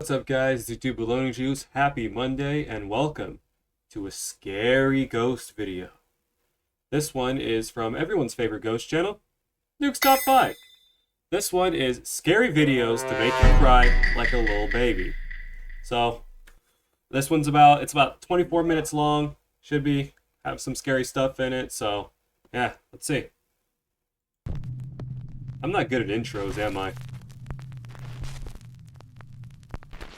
What's up, guys? It's YouTube BaloneyJuice. Happy Monday and welcome to a scary ghost video. This one is from everyone's favorite ghost channel, Nuke's Top 5. This one is scary videos to make you cry like a little baby. So, this one's about 24 minutes long. Should have some scary stuff in it. So, yeah, let's see. I'm not good at intros, am I?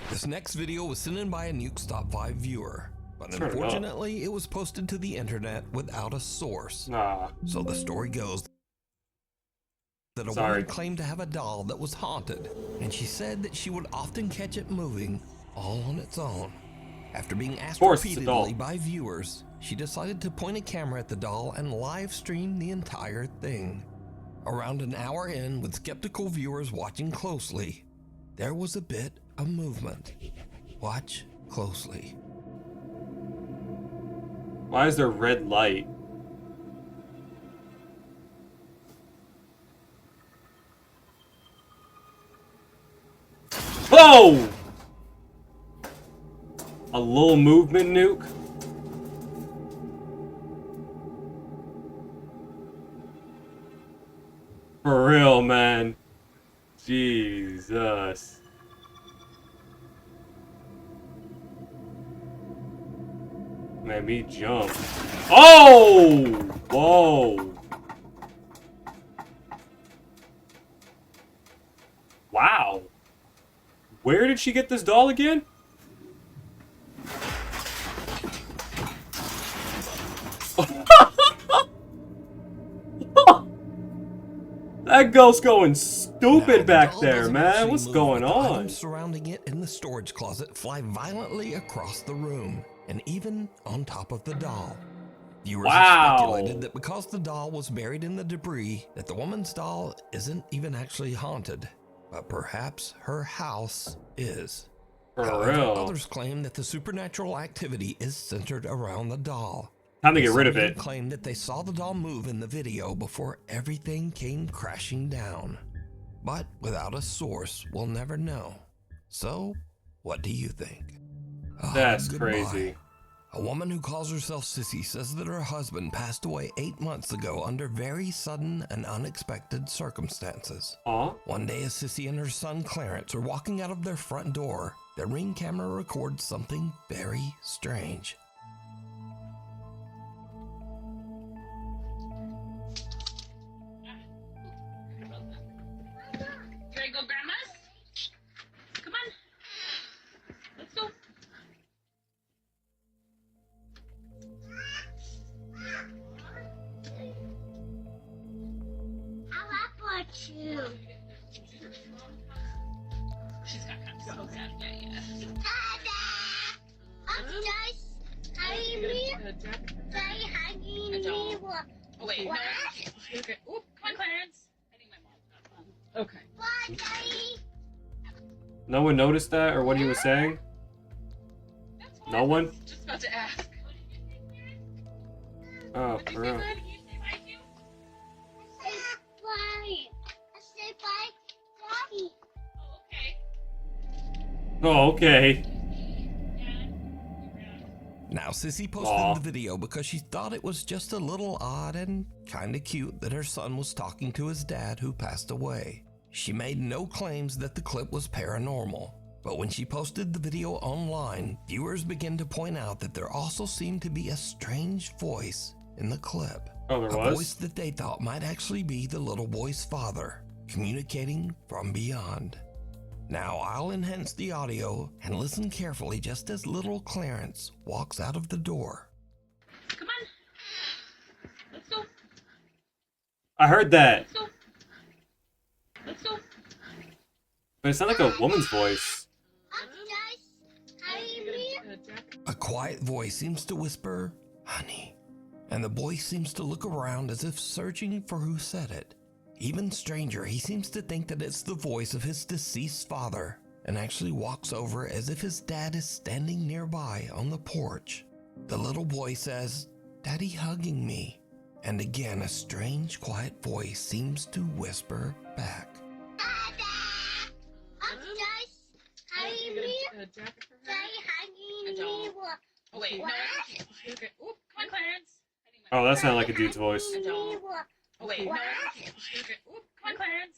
This next video was sent in by a Nuke's Top 5 viewer, but unfortunately it was posted to the internet without a source. So the story goes that a woman claimed to have a doll that was haunted, and she said that she would often catch it moving all on its own. After being asked repeatedly by viewers, she decided to point a camera at the doll and live stream the entire thing. Around an hour in, with skeptical viewers watching closely, there was a bit of movement. Watch closely. Why is there red light? Whoa! A little movement, Nuke? For real, man. Jesus. Man, me jump. Oh! Whoa! Wow. Where did she get this doll again? That ghost going stupid back there, man. What's going on? Items surrounding it in the storage closet fly violently across the room, and even on top of the doll. Viewers have speculated that because the doll was buried in the debris, that the woman's doll isn't even actually haunted, but perhaps her house is. However, others claim that the supernatural activity is centered around the doll. Time to get rid of it. Some claim that they saw the doll move in the video before everything came crashing down. But without a source, we'll never know. So, what do you think? That's crazy. A woman who calls herself Sissy says that her husband passed away 8 months ago under very sudden and unexpected circumstances. One day, as Sissy and her son Clarence are walking out of their front door, their Ring camera records something very strange. You. She's got kind of so sad. Yeah. I'm just hugging me. Daddy hugging me. Oh wait, what? No. Okay. Oop, come on, Clarence. I think my mom's got one. Okay. Bye, Daddy. No one noticed that or what he was saying? No one? Just about to ask. Oh, for real. Oh, okay. Now, Sissy posted the video because she thought it was just a little odd and kinda cute that her son was talking to his dad who passed away. She made no claims that the clip was paranormal, but when she posted the video online, viewers began to point out that there also seemed to be a strange voice in the clip. Oh, there was? A voice that they thought might actually be the little boy's father, communicating from beyond. Now, I'll enhance the audio and listen carefully just as little Clarence walks out of the door. Come on. Let's go. I heard that. Let's go. But it sounded like a woman's voice. A quiet voice seems to whisper, "Honey," and the boy seems to look around as if searching for who said it. Even stranger, he seems to think that it's the voice of his deceased father and actually walks over as if his dad is standing nearby on the porch. The little boy says, "Daddy hugging me." And again, a strange, quiet voice seems to whisper back, "Dada, I'm just hugging me." jacket for her? A doll. Oh wait, no. Okay. Oop, come on, Clarence. Oh, that sounded like a dude's voice. A doll. Oh wait, no. Okay. Oop, come on, Clarence.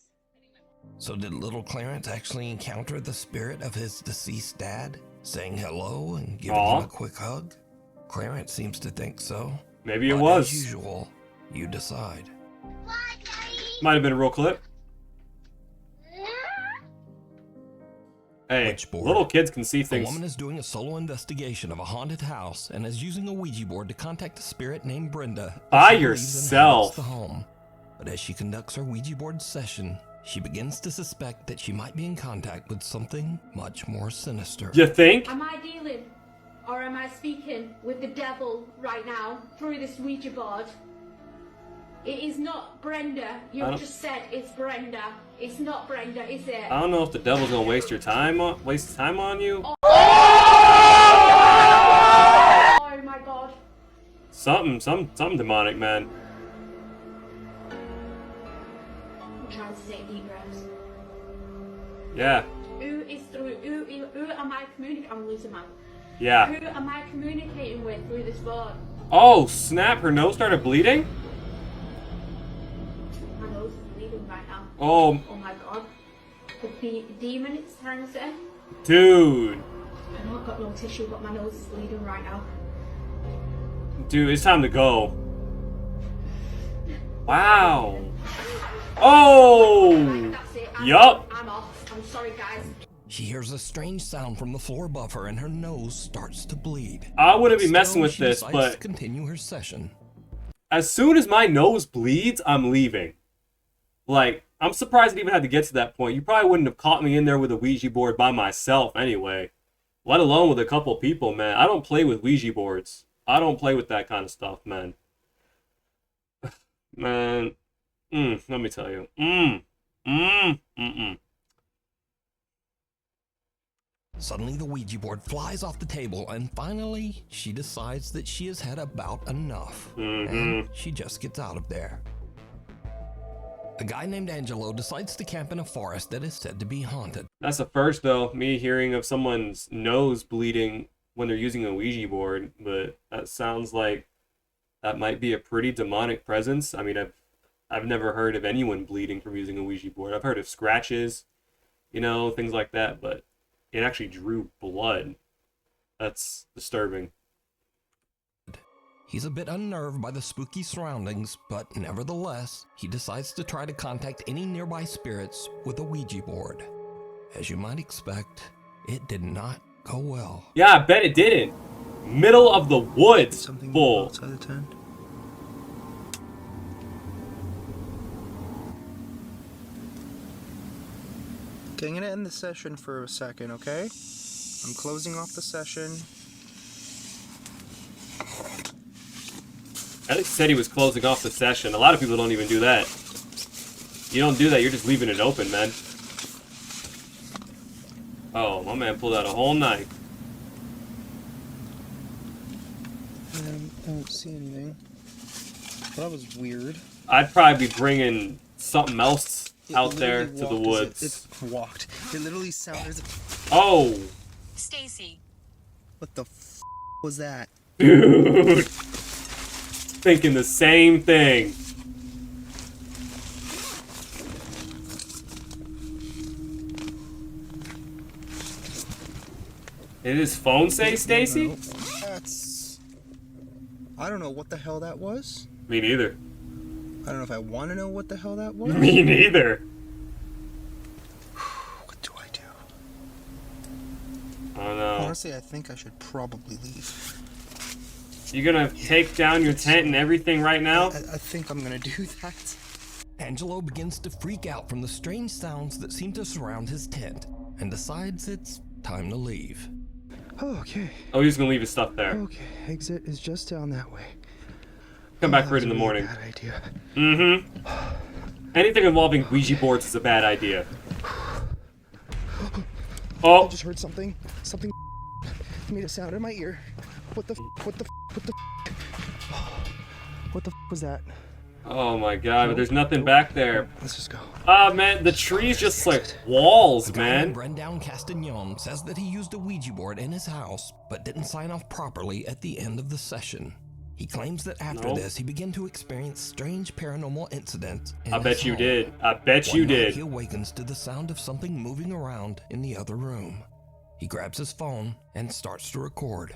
So did little Clarence actually encounter the spirit of his deceased dad, saying hello and giving him a quick hug? Clarence seems to think so. Maybe it But was. as usual, you decide. Might have been a real clip. Hey, little kids can see A things. woman is doing a solo investigation of a haunted house and is using a Ouija board to contact a spirit named Brenda. By She believes yourself. inhabits the home. But as she conducts her Ouija board session, she begins to suspect that she might be in contact with something much more sinister. You think? Am I dealing or am I speaking with the devil right now through this Ouija board? It is not Brenda. You've just said it's Brenda. It's not Brenda, is it? I don't know if the devil's gonna waste time on you. Oh my god. Something demonic, man. I'm trying to take deep breaths. Yeah. Who am I communicating? I'm losing my. Yeah. Who am I communicating with through this board? Oh, snap, her nose started bleeding? My nose is bleeding right now. Oh. Oh my god. The demon it's trying to say. Dude. I know I've got no tissue, but my nose is bleeding right now. Dude, it's time to go. Wow. Oh. That's it. Yup. I'm off. I'm sorry, guys. She hears a strange sound from the floor above her and her nose starts to bleed. I wouldn't be Still, messing with she this, decides but to continue her session. as soon as my nose bleeds, I'm leaving. Like, I'm surprised it even had to get to that point. You probably wouldn't have caught me in there with a Ouija board by myself anyway. Let alone with a couple people, man. I don't play with Ouija boards. I don't play with that kind of stuff, man. Man. Let me tell you. Suddenly the Ouija board flies off the table and finally she decides that she has had about enough. And she just gets out of there. A guy named Angelo decides to camp in a forest that is said to be haunted. That's the first, though, me hearing of someone's nose bleeding when they're using a Ouija board, but that sounds like that might be a pretty demonic presence. I mean, I've never heard of anyone bleeding from using a Ouija board. I've heard of scratches, you know, things like that, but it actually drew blood. That's disturbing. He's a bit unnerved by the spooky surroundings, but nevertheless, he decides to try to contact any nearby spirits with a Ouija board. As you might expect, it did not go well. Yeah, I bet it didn't. Middle of the woods, Something full. outside the tent. Okay, I'm gonna end the session for a second, okay? I'm closing off the session. Alex said he was closing off the session. A lot of people don't even do that. You don't do that, you're just leaving it open, man. Oh, my man pulled out a whole knife. I don't see anything. That was weird. I'd probably be bringing something else out there to the woods. It walked. It literally sounded. Oh! Stacy. What the f was that? Dude! Thinking the same thing. Did his phone say Stacy? That's. I don't know what the hell that was. Me neither. I don't know if I want to know what the hell that was. Me neither. What do I do? I don't know. Honestly, I think I should probably leave. You gonna take down your tent and everything right now? I think I'm gonna do that. Angelo begins to freak out from the strange sounds that seem to surround his tent and decides it's time to leave. Okay. Oh, he's gonna leave his stuff there. Okay. Exit is just down that way. Come back for it in the morning. Bad idea. Anything involving Ouija boards is a bad idea. I Oh! just heard something. Something made a sound in my ear. What the? What the? What the? What the was that? Oh my god, but there's nothing back there. Let's just go. Ah, man, the tree's just like walls, man. Brendan Castagnon says that he used a Ouija board in his house, but didn't sign off properly at the end of the session. He claims that after this, he began to experience strange paranormal incidents. I bet you did. I bet you did. He awakens to the sound of something moving around in the other room. He grabs his phone and starts to record.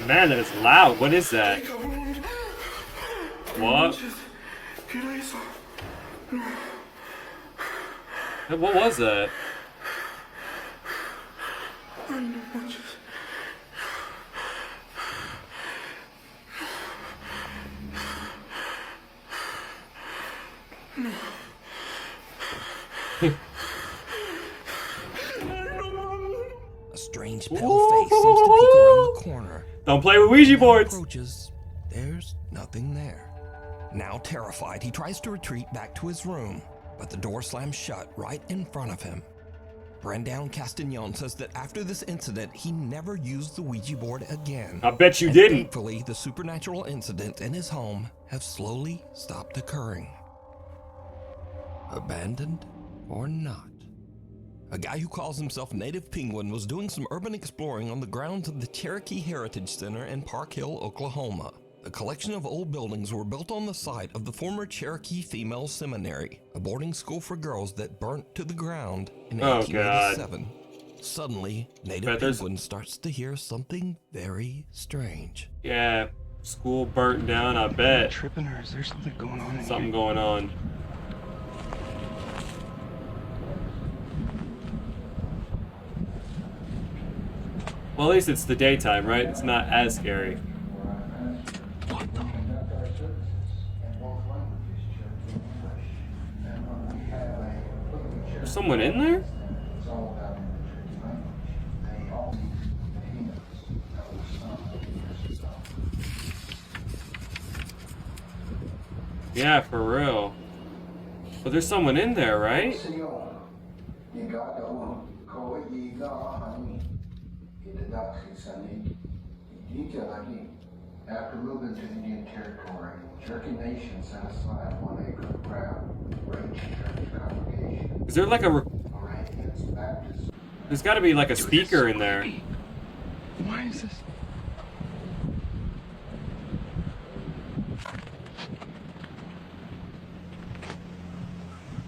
Man, that is loud. What is that? What? What was that? A strange pale face seems to peek around the corner. Don't play with Ouija boards. Approaches, there's nothing there. Now terrified, he tries to retreat back to his room, but the door slams shut right in front of him. Brendan Castagnon says that after this incident, he never used the Ouija board again. I bet you didn't. Thankfully, the supernatural incidents in his home have slowly stopped occurring. Abandoned or not? A guy who calls himself Native Penguin was doing some urban exploring on the grounds of the Cherokee Heritage Center in Park Hill, Oklahoma. A collection of old buildings were built on the site of the former Cherokee Female Seminary, a boarding school for girls that burnt to the ground in 1887. Suddenly, Native Penguin starts to hear something very strange. Yeah, school burnt down, I bet. Tripping, or is there something going on? Something going on. Well, at least it's the daytime, right? It's not as scary. What the? There's someone in there? Yeah, for real. But there's someone in there, right? After moving to Indian Territory, Cherokee Nation set aside 1 acre of ground for each church congregation. Is there like a... There's gotta be like a speaker in there. Why is this?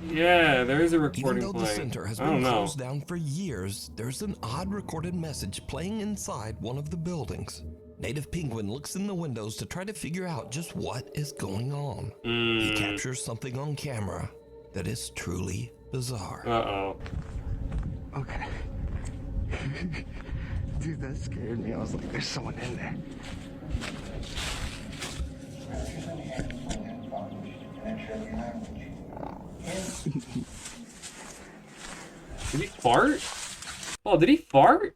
Yeah, there is a recording Even though playing. the center has been closed down for years, there's an odd recorded message playing inside one of the buildings. Native Penguin looks in the windows to try to figure out just what is going on. He captures something on camera that is truly bizarre. Uh-oh. Okay. Dude, that scared me. I was like, there's someone in there. Did he fart? Oh, did he fart?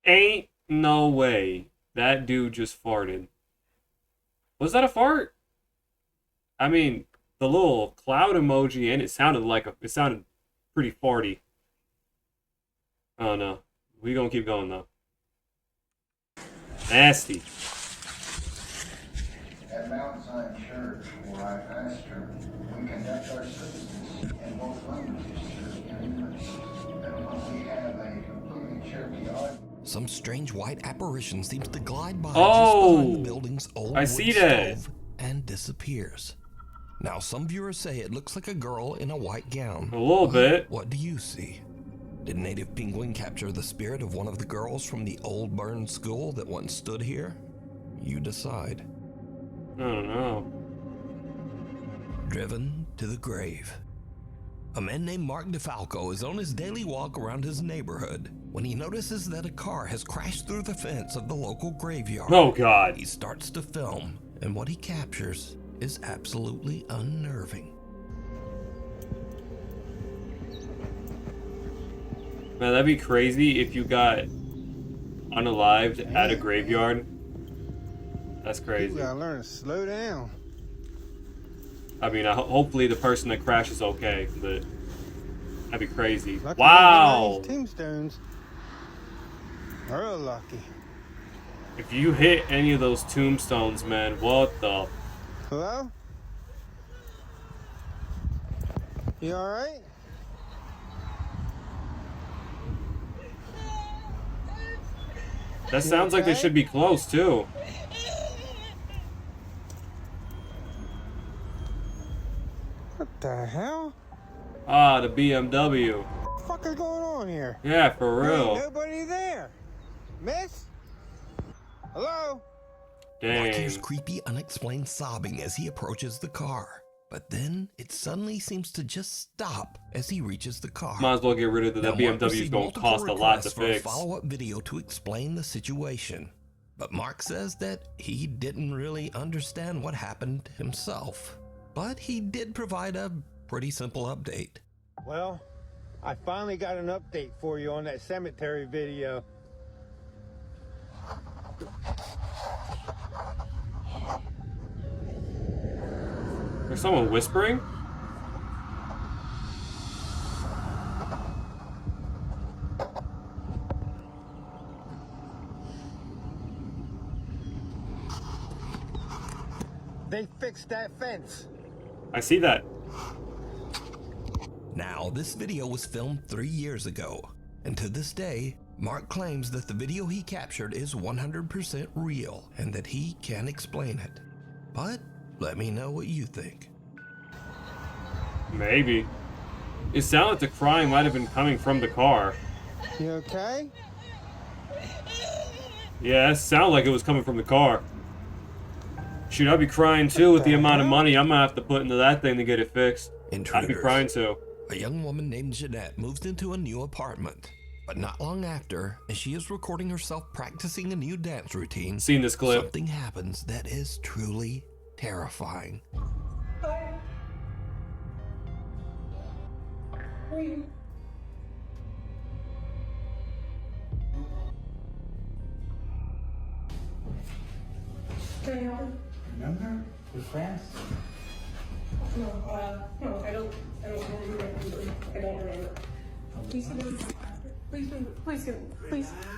Ain't no way that dude just farted. Was that a fart? I mean, the little cloud emoji and it sounded pretty farty. Oh no. We gonna keep going though. Nasty. At Mount Zion Church, where I pastor, we conduct our services in both languages, Cherokee and English. And when we have a completely Cherokee audience, some strange white apparition seems to glide by just behind the building's old wood stove and disappears. Now, some viewers say it looks like a girl in a white gown. A little bit. What do you see? Did Native Penguin capture the spirit of one of the girls from the old burned school that once stood here? You decide. I don't know. Driven to the grave. A man named Mark DeFalco is on his daily walk around his neighborhood when he notices that a car has crashed through the fence of the local graveyard. Oh, God. He starts to film, and what he captures is absolutely unnerving. Man, that'd be crazy if you got unalived at a graveyard. That's crazy. You gotta learn to slow down. I mean, hopefully the person that crashed is okay, but that'd be crazy. Lucky Wow! these tombstones. Real lucky. If you hit any of those tombstones, man, what the? Hello? You alright? That sounds like they should be close, too. What the hell? Ah, the BMW. What the fuck is going on here? Yeah, for There ain't real. nobody there. Miss? Hello? Mark hears Dang. creepy, unexplained sobbing as he approaches the car. But then it suddenly seems to just stop as he reaches the car. Might as well get rid of it. That Now, Mark BMW is received going to multiple cost a lot to requests for a fix. follow-up video to explain the situation. But Mark says that he didn't really understand what happened himself. But he did provide a pretty simple update. Well, I finally got an update for you on that cemetery video. There's someone whispering? They fixed that fence. I see that. Now, this video was filmed 3 years ago, and to this day, Mark claims that the video he captured is 100% real and that he can explain it. But let me know what you think. Maybe. It sounded like the crying might have been coming from the car. You okay? Yeah, it sounded like it was coming from the car. Shoot, I'd be crying too with the amount of money I'm gonna have to put into that thing to get it fixed. I'd be crying too. A young woman named Jeanette moves into a new apartment. But not long after, as she is recording herself practicing a new dance routine, Seen this clip. something happens that is truly terrifying. Remember? We're friends. No, I don't remember.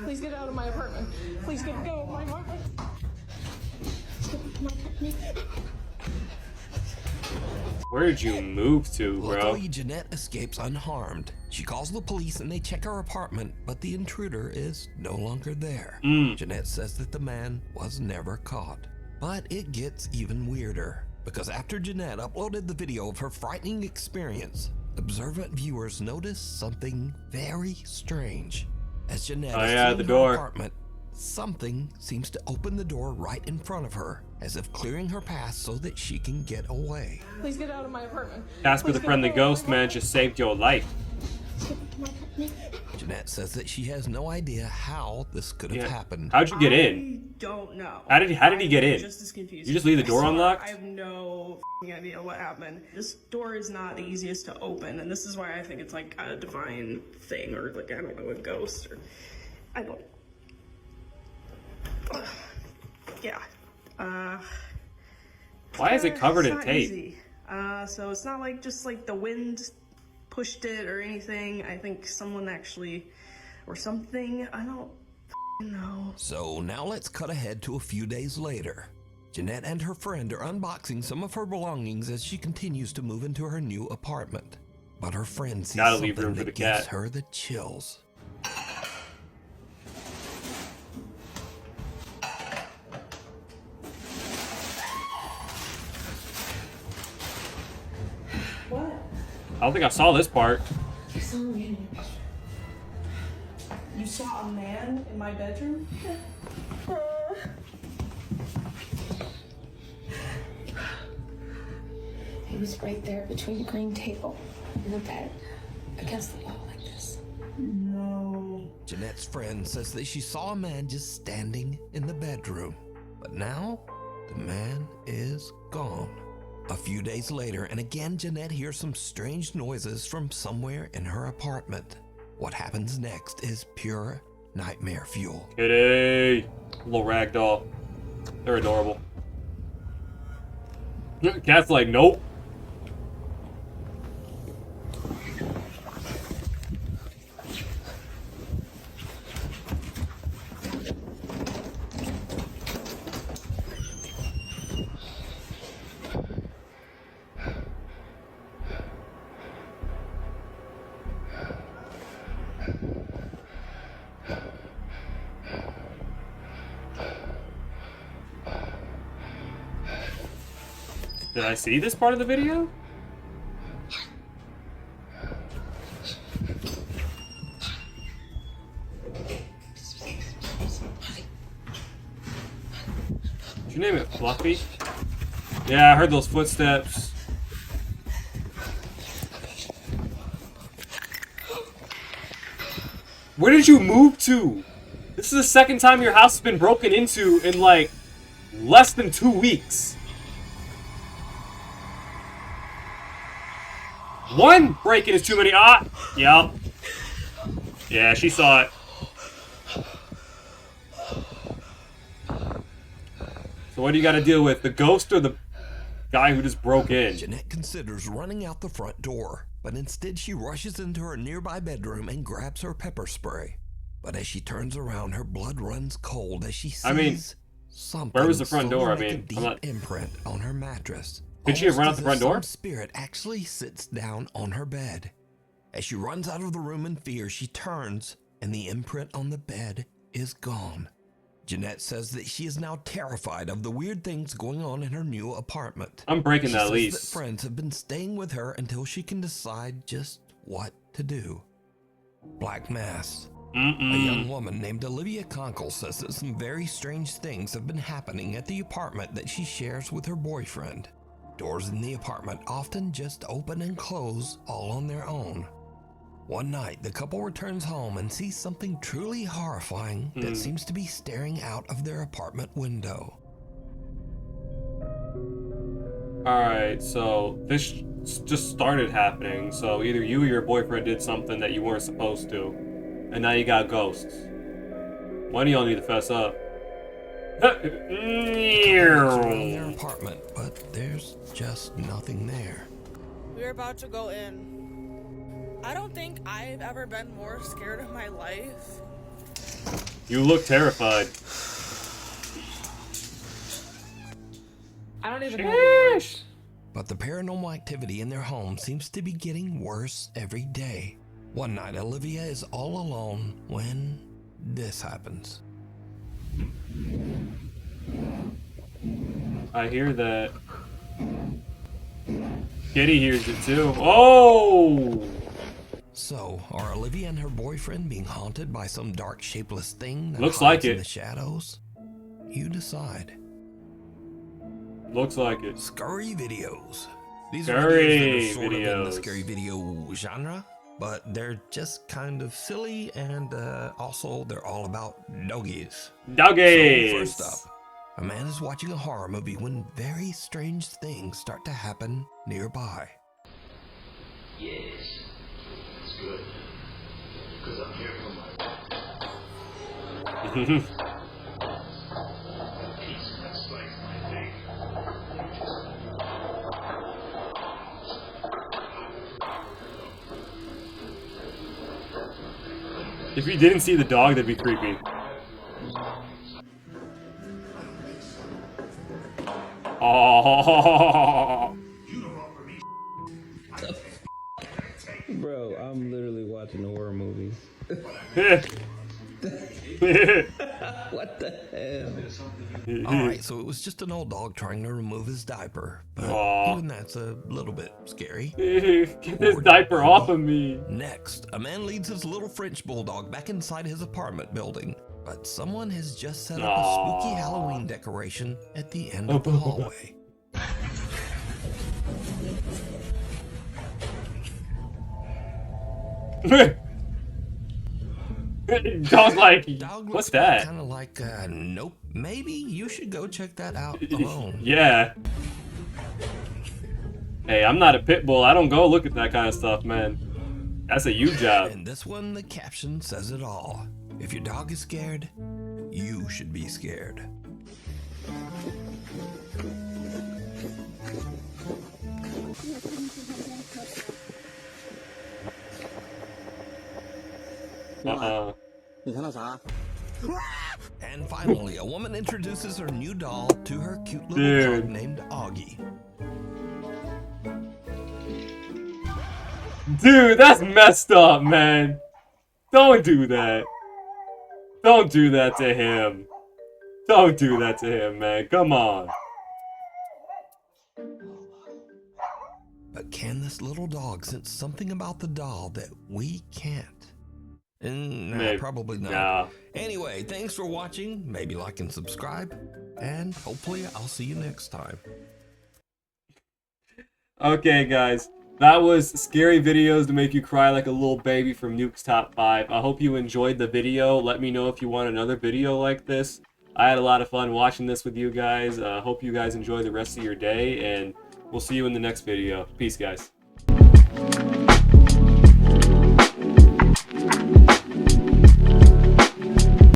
Please get out of my apartment. Please get out of my apartment. Where did you move to, bro? Luckily, Jeanette escapes unharmed. She calls the police and they check her apartment, but the intruder is no longer there. Jeanette says that the man was never caught. But it gets even weirder, because after Jeanette uploaded the video of her frightening experience, observant viewers notice something very strange. As Jeanette is the in her door. apartment, something seems to open the door right in front of her, as if clearing her path so that she can get away. Please get out of my apartment. Casper the Please get Friendly out of my Ghost, man, just saved your life. Jeanette says that she has no idea how this could have happened. How'd you get in? I don't know. How did he get in? I'm just as confused. You just leave the door I unlocked? have no idea what happened. This door is not the easiest to open, and this is why I think it's like a divine thing, or like, I don't know, a ghost, or I don't. Yeah. Why is it covered in not tape? easy. So it's not like just like the wind pushed it or anything. I think someone actually, or something, I don't know. So now let's cut ahead to a few days later. Jeanette and her friend are unboxing some of her belongings as she continues to move into her new apartment. But her friend sees Gotta leave something room for that the gives cat. her the chills. What? I don't think I saw this part. You saw a man in my bedroom? He was right there between the green table. in the bed against the wall like this. No. Jeanette's friend says that she saw a man just standing in the bedroom, but now the man is gone. A few days later, and again Jeanette hears some strange noises from somewhere in her apartment. What happens next is pure nightmare fuel. Kitty! Little ragdoll. They're adorable. Cat's like, nope. Did I see this part of the video? Did you name it Fluffy? Yeah, I heard those footsteps. Where did you move to? This is the second time your house has been broken into in like less than 2 weeks. One break-in is too many. Ah, yep. Yeah, she saw it. So what do you got to deal with? The ghost or the guy who just broke in? Jeanette considers running out the front door, but instead she rushes into her nearby bedroom and grabs her pepper spray. But as she turns around, her blood runs cold as she sees something. Where was the front door? I like mean, a deep imprint on her mattress. Could she have run out the front door? Some spirit actually sits down on her bed. As she runs out of the room in fear, she turns, and the imprint on the bed is gone. Jeanette says that she is now terrified of the weird things going on in her new apartment. I'm breaking that lease. She says that friends have been staying with her until she can decide just what to do. Black Mass. A young woman named Olivia Conkle says that some very strange things have been happening at the apartment that she shares with her boyfriend. Doors in the apartment often just open and close all on their own. One night, the couple returns home and sees something truly horrifying that seems to be staring out of their apartment window. Alright, so this just started happening, so either you or your boyfriend did something that you weren't supposed to, and now you got ghosts. One of y'all need to fess up. Around their apartment, but there's just nothing there. We're about to go in. I don't think I've ever been more scared in my life. You look terrified. I don't even know. But the paranormal activity in their home seems to be getting worse every day. One night, Olivia is all alone when this happens. I hear that. Kitty hears it too. Oh! So, are Olivia and her boyfriend being haunted by some dark, shapeless thing that looks hides like in it. the shadows? You decide. Looks like it. Scary videos. These Scary are videos that are sort of in the videos. scary video genre, but they're just kind of silly, and also they're all about doggies. Doggies! So first up, a man is watching a horror movie when very strange things start to happen nearby. Yes, it's good. Because I'm here for my peace that slice my thing. If you didn't see the dog, that'd be creepy. Oh. Bro, I'm literally watching a horror movie. What the hell? Alright, so it was just an old dog trying to remove his diaper, but even that's a little bit scary. Get this diaper off of me. Next, a man leads his little French bulldog back inside his apartment building, but someone has just set up a spooky Halloween decoration at the end of the hallway. Dog's like, Dog what's that? Kind of like, nope. Maybe you should go check that out alone. Yeah. Hey, I'm not a pit bull. I don't go look at that kind of stuff, man. That's a you job. And this one, the caption says it all. If your dog is scared, you should be scared. And finally, a woman introduces her new doll to her cute little dog named Augie. Dude, that's messed up, man. Don't do that. Don't do that to him. Don't do that to him, man. Come on. But can this little dog sense something about the doll that we can't? Nah, probably not. Nah. Anyway, thanks for watching. Maybe like and subscribe. And hopefully I'll see you next time. Okay, guys. That was scary videos to make you cry like a little baby from Nuke's Top 5. I hope you enjoyed the video. Let me know if you want another video like this. I had a lot of fun watching this with you guys. Hope you guys enjoy the rest of your day, and we'll see you in the next video. Peace, guys.